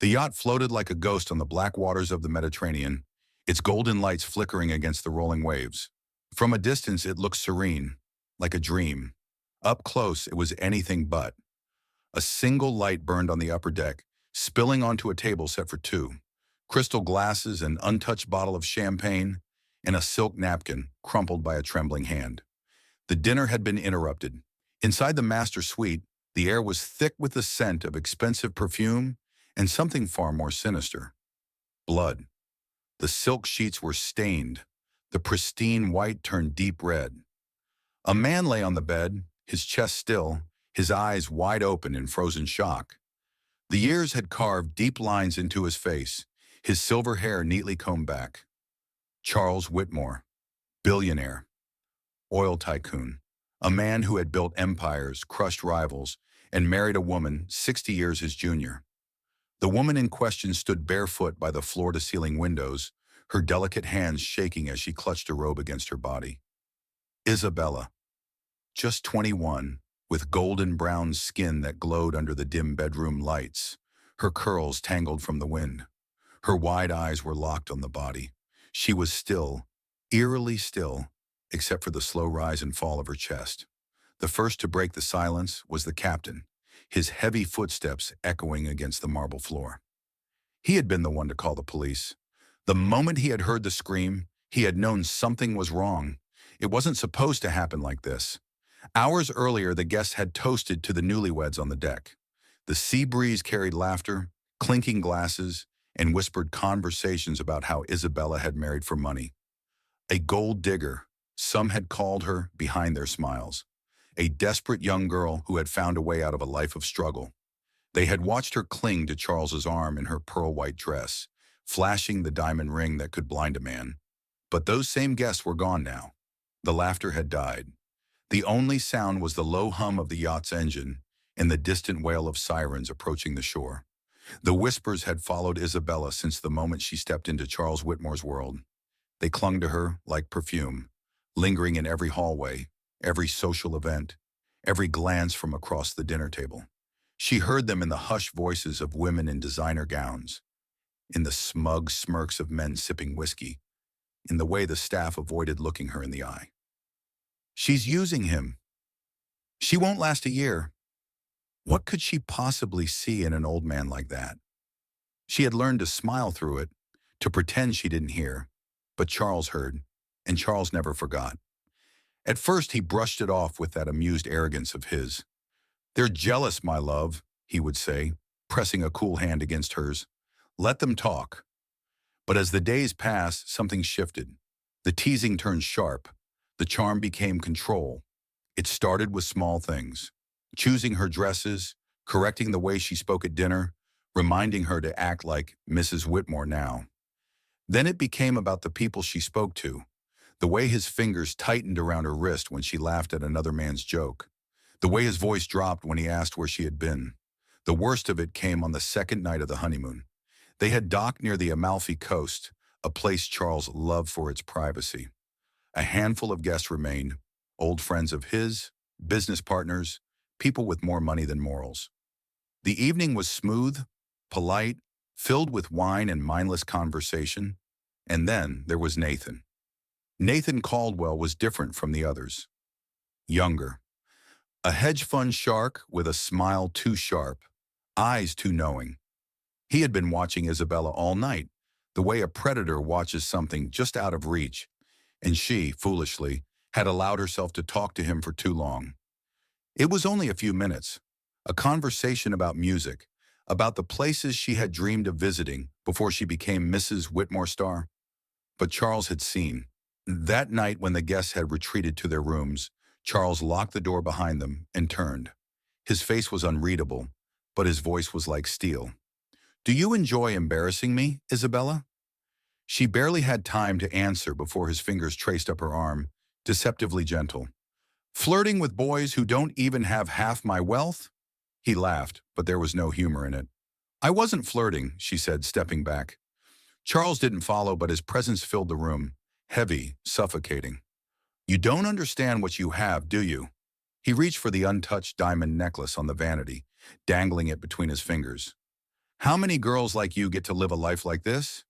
The yacht floated like a ghost on the black waters of the Mediterranean, its golden lights flickering against the rolling waves. From a distance, it looked serene, like a dream. Up close, it was anything but. A single light burned on the upper deck, spilling onto a table set for two. Crystal glasses, an untouched bottle of champagne, and a silk napkin crumpled by a trembling hand. The dinner had been interrupted. Inside the master suite, the air was thick with the scent of expensive perfume and something far more sinister. Blood. The silk sheets were stained. The pristine white turned deep red. A man lay on the bed, his chest still, his eyes wide open in frozen shock. The years had carved deep lines into his face, his silver hair neatly combed back. Charles Whitmore, billionaire, oil tycoon, a man who had built empires, crushed rivals, and married a woman 60 years his junior. The woman in question stood barefoot by the floor-to-ceiling windows, her delicate hands shaking as she clutched a robe against her body. Isabella, just 21, with golden brown skin that glowed under the dim bedroom lights, her curls tangled from the wind. Her wide eyes were locked on the body. She was still, eerily still, except for the slow rise and fall of her chest. The first to break the silence was the captain, his heavy footsteps echoing against the marble floor. He had been the one to call the police. The moment he had heard the scream, he had known something was wrong. It wasn't supposed to happen like this. Hours earlier, the guests had toasted to the newlyweds on the deck. The sea breeze carried laughter, clinking glasses, and whispered conversations about how Isabella had married for money. A gold digger, some had called her behind their smiles. A desperate young girl who had found a way out of a life of struggle. They had watched her cling to Charles's arm in her pearl-white dress, flashing the diamond ring that could blind a man. But those same guests were gone now. The laughter had died. The only sound was the low hum of the yacht's engine and the distant wail of sirens approaching the shore. The whispers had followed Isabella since the moment she stepped into Charles Whitmore's world. They clung to her like perfume, lingering in every hallway, every social event, every glance from across the dinner table. She heard them in the hushed voices of women in designer gowns, in the smug smirks of men sipping whiskey, in the way the staff avoided looking her in the eye. She's using him. She won't last a year. What could she possibly see in an old man like that? She had learned to smile through it, to pretend she didn't hear, but Charles heard, and Charles never forgot. At first, he brushed it off with that amused arrogance of his. "They're jealous, my love," he would say, pressing a cool hand against hers. "Let them talk." But as the days passed, something shifted. The teasing turned sharp. The charm became control. It started with small things. Choosing her dresses, correcting the way she spoke at dinner, reminding her to act like Mrs. Whitmore now. Then it became about the people she spoke to, the way his fingers tightened around her wrist when she laughed at another man's joke, the way his voice dropped when he asked where she had been. The worst of it came on the second night of the honeymoon. They had docked near the Amalfi Coast, a place Charles loved for its privacy. A handful of guests remained, old friends of his, business partners, people with more money than morals. The evening was smooth, polite, filled with wine and mindless conversation. And then there was Nathan. Nathan Caldwell was different from the others. Younger. A hedge fund shark with a smile too sharp, eyes too knowing. He had been watching Isabella all night, the way a predator watches something just out of reach, and she, foolishly, had allowed herself to talk to him for too long. It was only a few minutes, a conversation about music, about the places she had dreamed of visiting before she became Mrs. Whitmore Star. But Charles had seen. That night when the guests had retreated to their rooms, Charles locked the door behind them and turned. His face was unreadable, but his voice was like steel. "Do you enjoy embarrassing me, Isabella?" She barely had time to answer before his fingers traced up her arm, deceptively gentle. "Flirting with boys who don't even have half my wealth?" He laughed, but there was no humor in it. "I wasn't flirting," she said, stepping back. Charles didn't follow, but his presence filled the room, heavy, suffocating. "You don't understand what you have, do you?" He reached for the untouched diamond necklace on the vanity, dangling it between his fingers. How many girls like you get to live a life like this?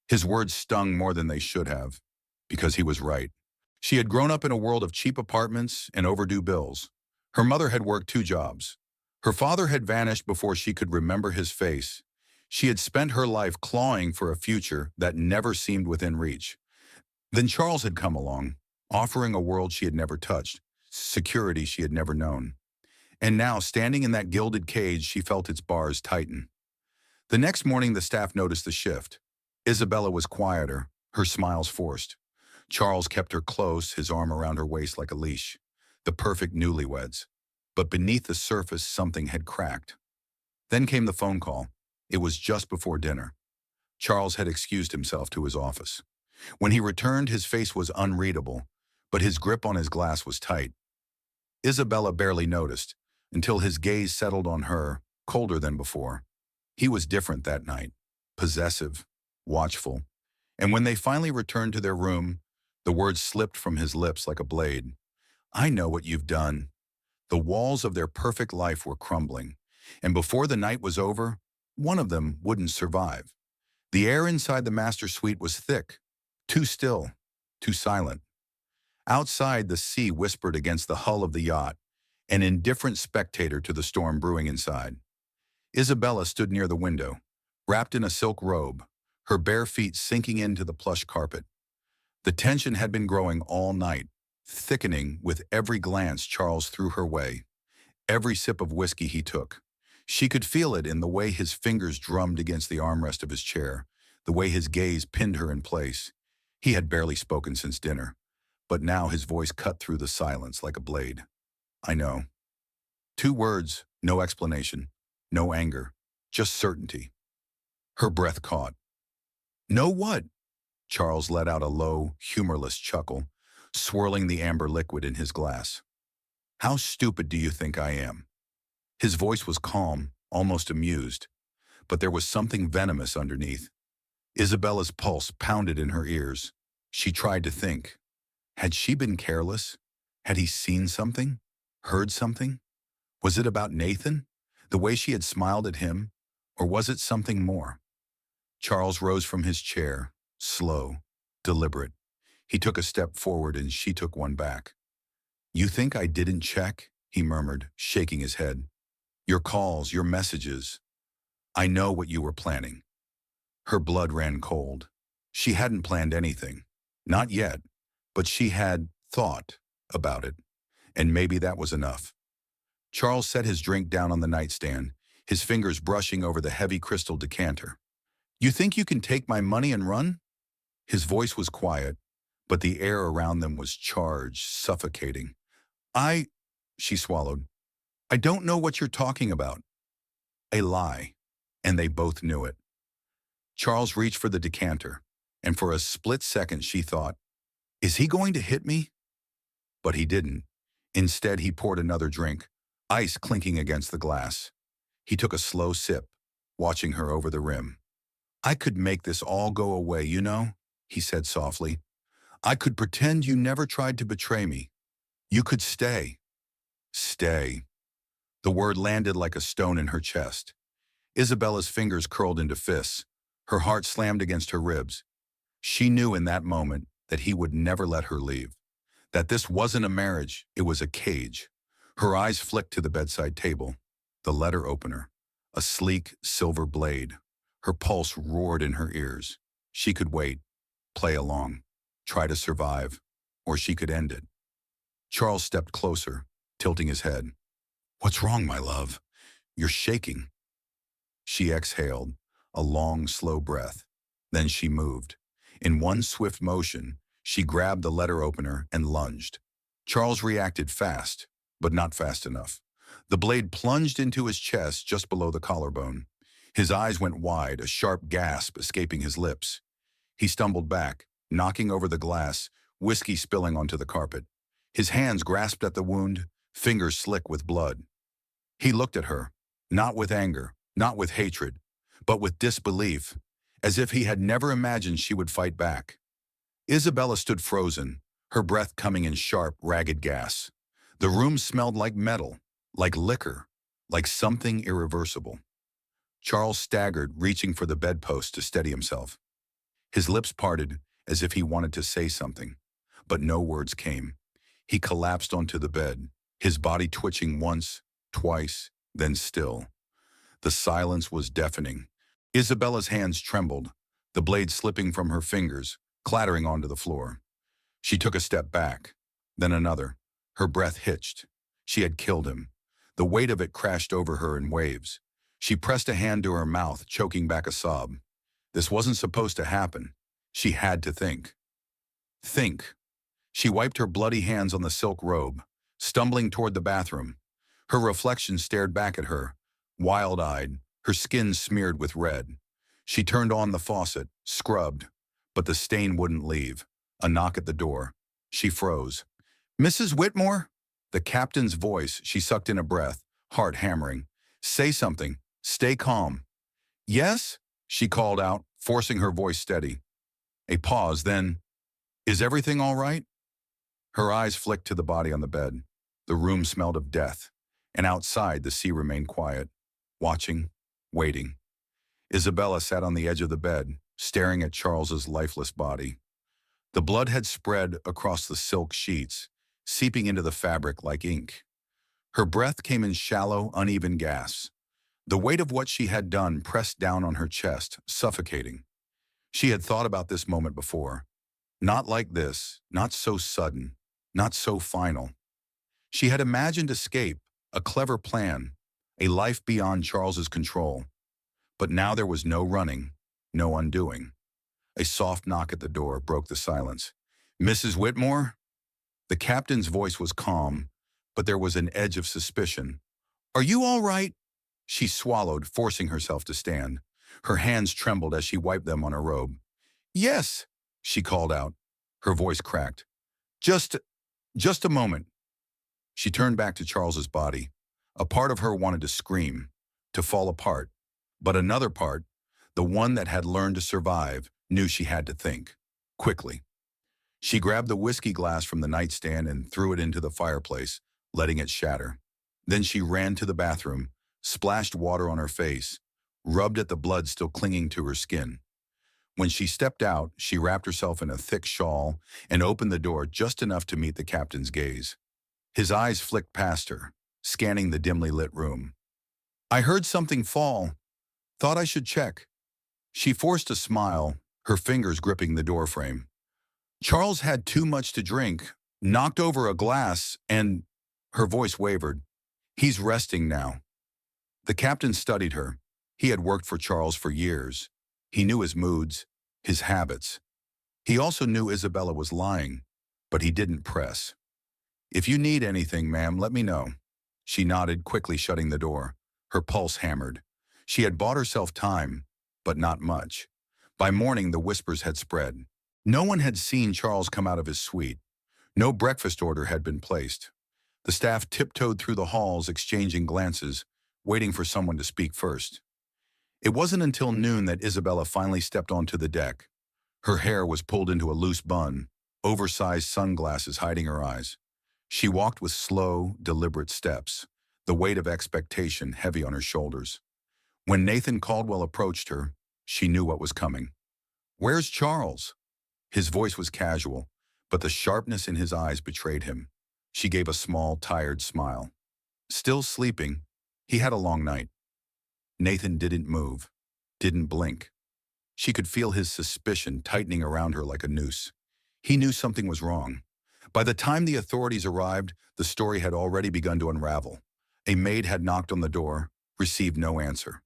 His words stung more than they should have, because he was right. She had grown up in a world of cheap apartments and overdue bills. Her mother had worked 2 jobs. Her father had vanished before she could remember his face. She had spent her life clawing for a future that never seemed within reach. Then Charles had come along, offering a world she had never touched, security she had never known. And now, standing in that gilded cage, she felt its bars tighten. The next morning, the staff noticed the shift. Isabella was quieter, her smiles forced. Charles kept her close, his arm around her waist like a leash. The perfect newlyweds. But beneath the surface, something had cracked. Then came the phone call. It was just before dinner. Charles had excused himself to his office. When he returned, his face was unreadable, but his grip on his glass was tight. Isabella barely noticed, until his gaze settled on her, colder than before. He was different that night, possessive, watchful. And when they finally returned to their room, the words slipped from his lips like a blade. I know what you've done. The walls of their perfect life were crumbling, and before the night was over, one of them wouldn't survive. The air inside the master suite was thick, too still, too silent. Outside, the sea whispered against the hull of the yacht, an indifferent spectator to the storm brewing inside. Isabella stood near the window, wrapped in a silk robe, her bare feet sinking into the plush carpet. The tension had been growing all night, thickening with every glance Charles threw her way, every sip of whiskey he took. She could feel it in the way his fingers drummed against the armrest of his chair, the way his gaze pinned her in place. He had barely spoken since dinner, but now his voice cut through the silence like a blade. I know. 2 words, no explanation, no anger, just certainty. Her breath caught. Know what? Charles let out a low, humorless chuckle, swirling the amber liquid in his glass. How stupid do you think I am? His voice was calm, almost amused, but there was something venomous underneath. Isabella's pulse pounded in her ears. She tried to think. Had she been careless? Had he seen something? Heard something? Was it about Nathan? The way she had smiled at him? Or was it something more? Charles rose from his chair, slow, deliberate. He took a step forward and she took one back. You think I didn't check? He murmured, shaking his head. Your calls, your messages. I know what you were planning. Her blood ran cold. She hadn't planned anything. Not yet. But she had thought about it. And maybe that was enough. Charles set his drink down on the nightstand, his fingers brushing over the heavy crystal decanter. You think you can take my money and run? His voice was quiet, but the air around them was charged, suffocating. She swallowed. I don't know what you're talking about. A lie, and they both knew it. Charles reached for the decanter, and for a split second she thought, is he going to hit me? But he didn't. Instead, he poured another drink, ice clinking against the glass. He took a slow sip, watching her over the rim. I could make this all go away, you know, he said softly. I could pretend you never tried to betray me. You could stay. Stay. The word landed like a stone in her chest. Isabella's fingers curled into fists. Her heart slammed against her ribs. She knew in that moment that he would never let her leave. That this wasn't a marriage, it was a cage. Her eyes flicked to the bedside table. The letter opener. A sleek, silver blade. Her pulse roared in her ears. She could wait, play along, try to survive, or she could end it. Charles stepped closer, tilting his head. What's wrong, my love? You're shaking. She exhaled, a long, slow breath. Then she moved. In one swift motion, she grabbed the letter opener and lunged. Charles reacted fast, but not fast enough. The blade plunged into his chest just below the collarbone. His eyes went wide, a sharp gasp escaping his lips. He stumbled back, knocking over the glass, whiskey spilling onto the carpet. His hands grasped at the wound, fingers slick with blood. He looked at her, not with anger, not with hatred, but with disbelief, as if he had never imagined she would fight back. Isabella stood frozen, her breath coming in sharp, ragged gas. The room smelled like metal, like liquor, like something irreversible. Charles staggered, reaching for the bedpost to steady himself. His lips parted as if he wanted to say something, but no words came. He collapsed onto the bed, his body twitching once, twice, then still. The silence was deafening. Isabella's hands trembled, the blade slipping from her fingers, clattering onto the floor. She took a step back, then another. Her breath hitched. She had killed him. The weight of it crashed over her in waves. She pressed a hand to her mouth, choking back a sob. This wasn't supposed to happen. She had to think. Think. She wiped her bloody hands on the silk robe, stumbling toward the bathroom. Her reflection stared back at her, wild-eyed, her skin smeared with red. She turned on the faucet, scrubbed, but the stain wouldn't leave. A knock at the door. She froze. "Mrs. Whitmore?" The captain's voice. She sucked in a breath, heart hammering. "Say something. Stay calm." "Yes?" she called out, forcing her voice steady. A pause, then, "Is everything all right?" Her eyes flicked to the body on the bed. The room smelled of death, and outside the sea remained quiet, watching, waiting. Isabella sat on the edge of the bed, staring at Charles's lifeless body. The blood had spread across the silk sheets, seeping into the fabric like ink. Her breath came in shallow, uneven gasps. The weight of what she had done pressed down on her chest, suffocating. She had thought about this moment before. Not like this, not so sudden, not so final. She had imagined escape, a clever plan, a life beyond Charles's control. But now there was no running, no undoing. A soft knock at the door broke the silence. "Mrs. Whitmore?" The captain's voice was calm, but there was an edge of suspicion. "Are you all right?" She swallowed, forcing herself to stand. Her hands trembled as she wiped them on her robe. "Yes," she called out. Her voice cracked. Just a moment." She turned back to Charles's body. A part of her wanted to scream, to fall apart. But another part, the one that had learned to survive, knew she had to think. Quickly. She grabbed the whiskey glass from the nightstand and threw it into the fireplace, letting it shatter. Then she ran to the bathroom, splashed water on her face, rubbed at the blood still clinging to her skin. When she stepped out, she wrapped herself in a thick shawl and opened the door just enough to meet the captain's gaze. His eyes flicked past her, scanning the dimly lit room. "I heard something fall. Thought I should check." She forced a smile, her fingers gripping the doorframe. "Charles had too much to drink, knocked over a glass, and—" Her voice wavered. "He's resting now." The captain studied her. He had worked for Charles for years. He knew his moods, his habits. He also knew Isabella was lying, but he didn't press. "If you need anything, ma'am, let me know." She nodded, quickly shutting the door. Her pulse hammered. She had bought herself time, but not much. By morning, the whispers had spread. No one had seen Charles come out of his suite. No breakfast order had been placed. The staff tiptoed through the halls, exchanging glances, waiting for someone to speak first. It wasn't until noon that Isabella finally stepped onto the deck. Her hair was pulled into a loose bun, oversized sunglasses hiding her eyes. She walked with slow, deliberate steps, the weight of expectation heavy on her shoulders. When Nathan Caldwell approached her, she knew what was coming. "Where's Charles?" His voice was casual, but the sharpness in his eyes betrayed him. She gave a small, tired smile. "Still sleeping. He had a long night." Nathan didn't move, didn't blink. She could feel his suspicion tightening around her like a noose. He knew something was wrong. By the time the authorities arrived, the story had already begun to unravel. A maid had knocked on the door, received no answer.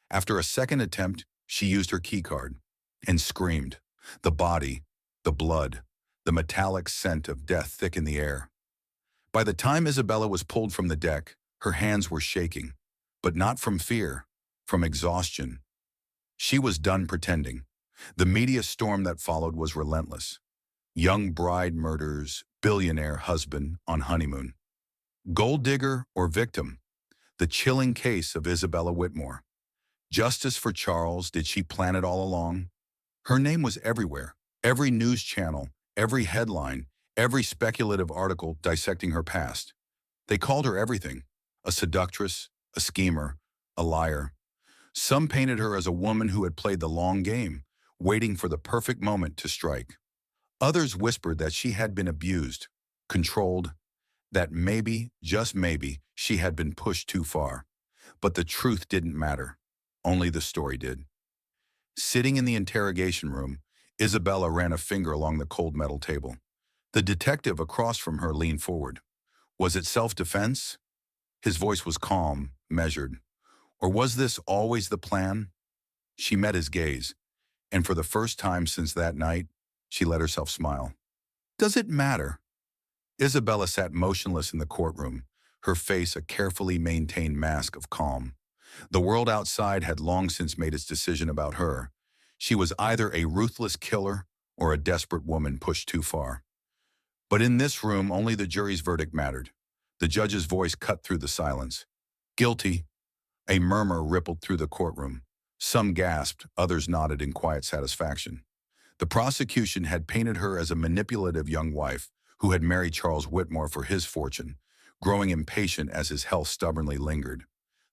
After a second attempt, she used her keycard and screamed. The body, the blood, the metallic scent of death thick in the air. By the time Isabella was pulled from the deck, her hands were shaking, but not from fear, from exhaustion. She was done pretending. The media storm that followed was relentless. Young bride murders, billionaire husband on honeymoon. Gold digger or victim? The chilling case of Isabella Whitmore. Justice for Charles, did she plan it all along? Her name was everywhere. Every news channel, every headline, every speculative article dissecting her past. They called her everything. A seductress, a schemer, a liar. Some painted her as a woman who had played the long game, waiting for the perfect moment to strike. Others whispered that she had been abused, controlled, that maybe, just maybe, she had been pushed too far. But the truth didn't matter. Only the story did. Sitting in the interrogation room, Isabella ran a finger along the cold metal table. The detective across from her leaned forward. Was it self-defense? His voice was calm, measured. Or was this always the plan? She met his gaze, and for the first time since that night, she let herself smile. Does it matter? Isabella sat motionless in the courtroom, her face a carefully maintained mask of calm. The world outside had long since made its decision about her. She was either a ruthless killer or a desperate woman pushed too far. But in this room, only the jury's verdict mattered. The judge's voice cut through the silence. Guilty. A murmur rippled through the courtroom. Some gasped, others nodded in quiet satisfaction. The prosecution had painted her as a manipulative young wife who had married Charles Whitmore for his fortune, growing impatient as his health stubbornly lingered.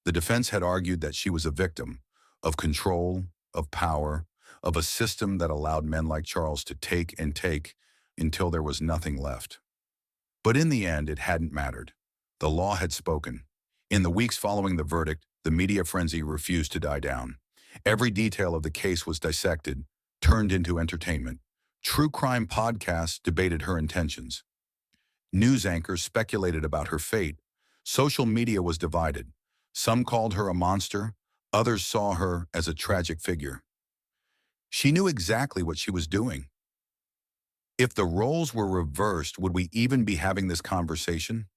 The defense had argued that she was a victim of control, of power, of a system that allowed men like Charles to take and take until there was nothing left. But in the end, it hadn't mattered. The law had spoken. In the weeks following the verdict, the media frenzy refused to die down. Every detail of the case was dissected, turned into entertainment. True crime podcasts debated her intentions. News anchors speculated about her fate. Social media was divided. Some called her a monster, others saw her as a tragic figure. She knew exactly what she was doing. If the roles were reversed, would we even be having this conversation?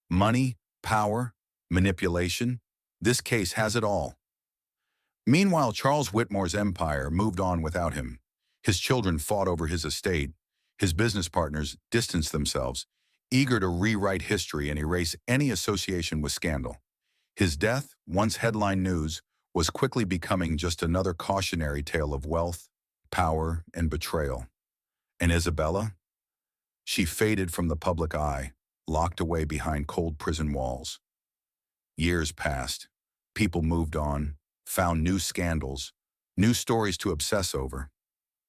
Money, power, manipulation. This case has it all. Meanwhile, Charles Whitmore's empire moved on without him. His children fought over his estate. His business partners distanced themselves, eager to rewrite history and erase any association with scandal. His death, once headline news, was quickly becoming just another cautionary tale of wealth, power, and betrayal. And Isabella? She faded from the public eye, locked away behind cold prison walls. Years passed. People moved on, found new scandals, new stories to obsess over.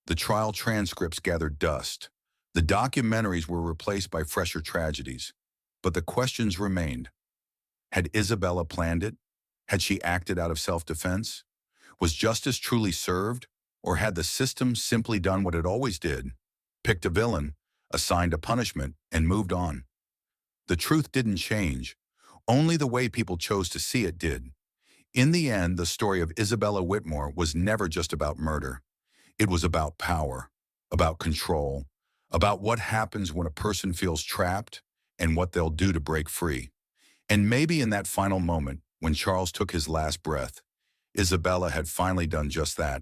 The trial transcripts gathered dust. The documentaries were replaced by fresher tragedies. But the questions remained. Had Isabella planned it? Had she acted out of self-defense? Was justice truly served? Or had the system simply done what it always did? Picked a villain, assigned a punishment, and moved on. The truth didn't change. Only the way people chose to see it did. In the end, the story of Isabella Whitmore was never just about murder. It was about power, about control, about what happens when a person feels trapped and what they'll do to break free. And maybe in that final moment, when Charles took his last breath, Isabella had finally done just that.